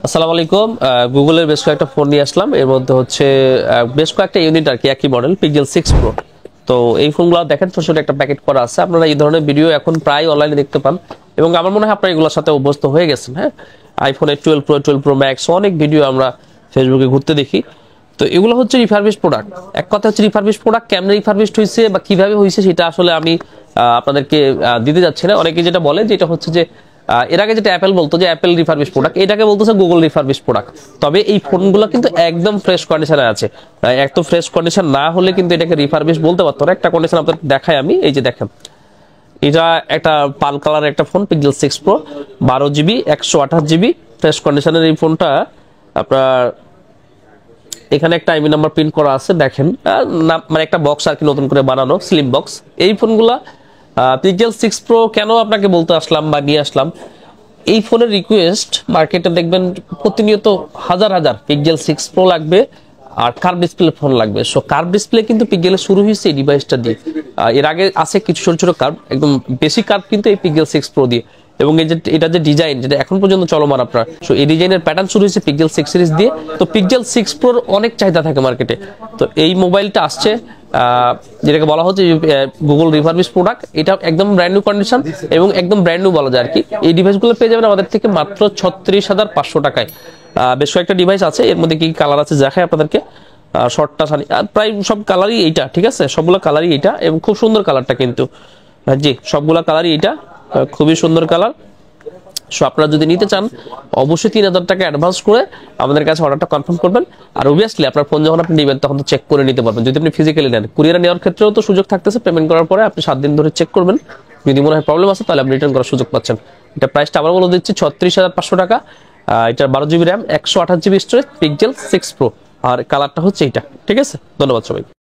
আসসালামু আলাইকুম। গুগলের বেশ কয়েকটা ফোন নিয়ে আসলাম। এর মধ্যে হচ্ছে বেশ কয়েকটা ইউনিট আর কি, একই মডেল পিক্সেল 6 প্রো। তো এই ফোনগুলো দেখেন, ছোট ছোট একটা প্যাকেট করা আছে। আপনারা এই ধরনের ভিডিও এখন প্রায় অনলাইনে দেখতে পান এবং আমার মনে হয় আপনারা এগুলোর সাথে অভ্যস্ত হয়ে গেছেন। হ্যাঁ, আইফোনের 12 প্রো, 12 প্রো ম্যাক্স অনেক ভিডিও আমরা ফেসবুকে ঘুরতে দেখি। তো এগুলো হচ্ছে রিফারবিশ প্রোডাক্ট। এক কথা হচ্ছে রিফারবিশ প্রোডাক্ট কেমন রিফারবিশড হয়েছে বা কিভাবে হয়েছে সেটা আসলে আমি আপনাদেরকে দিতে যাচ্ছি না। অনেকে যেটা বলে যে এটা হচ্ছে যে এর আগে যেটা অ্যাপেল বলতো যে অ্যাপেল রিফারবিশ প্রোডাক্ট, এটাকে বলতেছে গুগল রিফারবিশ প্রোডাক্ট। তবে এই ফোনগুলো কিন্তু একদম ফ্রেশ কন্ডিশনে আছে। একদম ফ্রেশ কন্ডিশন না হলে কিন্তু এটাকে রিফারবিশ বলতে পারতো না। একটা কন্ডিশন আপনাদের দেখাই আমি, এই যে দেখেন, এটা একটা পাল কালারের একটা phone pixel 6 pro, 12 GB 128 GB fresh কন্ডিশনের এই ফোনটা। আপনার এখানে একটা আইমি নাম্বার প্রিন্ট করা আছে, দেখেন মানে একটা বক্স আর কি, নতুন করে বানানো স্লিম বক্স। এই ফোনগুলা পিক্সেল 6 প্রো কেন আপনাকে বলতে আসলাম বা নিয়ে আসলাম, এই ফোনের রিকোয়েস্ট মার্কেটে দেখবেন প্রতিনিয়ত হাজার হাজার পিক্সেল 6 প্রো লাগবে আর কার্ভ ডিসপ্লে ফোন লাগবে। সো কার্ভ ডিসপ্লে কিন্তু পিক্সেলে শুরু হয়েছে এই ডিভাইসটা দিয়ে। এর আগে আছে কিছু ছোট ছোট কার্ভ, একদম বেশি কার্ভ কিন্তু এই পিক্সেল 6 প্রো দিয়ে। এবং এই যে এটা যে ডিজাইন, যেটা এখন পর্যন্ত চলমান আপনার, সো এই ডিজাইনের প্যাটার্ন শুরু হয়েছে পিক্সেল 6 সিরিজ দিয়ে। তো পিক্সেল 6 প্রোর অনেক চাহিদা থাকে মার্কেটে। তো এই মোবাইলটা আসছে যেটাকে বলা হচ্ছে গুগল রিফারবিশ প্রোডাক্ট। এটা একদম ব্র্যান্ড নিউ কন্ডিশন এবং একদম ব্র্যান্ড নিউ বলা যায় আর কি। এই ডিভাইসগুলো পেয়ে যাবেন আমাদের থেকে মাত্র 36,500 টাকায়। বেশ কয়েকটা ডিভাইস আছে, এর মধ্যে কি কালার আছে দেখাই আপনাদেরকে। শর্টটা সানি প্রায় সব কালারই এইটা, ঠিক আছে, সবগুলো কালারই এইটা এবং খুব সুন্দর কালারটা কিন্তু। জি, সবগুলা কালারই এইটা, খুবই সুন্দর কালার। সো আপনারা যদি নিতে চান অবশ্যই 3,000 টাকা অ্যাডভান্স করে আমাদের কাছে অর্ডারটা কনফার্ম করবেন। আর অবভিয়াসলি আপনার ফোন যখন আপনি নেবেন তখন তো চেক করে নিতে পারবেন। যদি আপনি ফিজিক্যালি নেন, কুরিয়ারে নেওয়ার ক্ষেত্রেও তো সুযোগ থাকতেছে। পেমেন্ট করার পরে আপনি 7 দিন ধরে চেক করবেন, যদি মনে হয় প্রবলেম আছে তাহলে আপনি রিটার্ন করার সুযোগ পাচ্ছেন। এটা প্রাইসটা আবার বলে দিচ্ছি 36,500 টাকা। এটা 12 GB RAM, 128 GB storage, Pixel 6 Pro, আর কালারটা হচ্ছে এইটা। ঠিক আছে, ধন্যবাদ সবাই।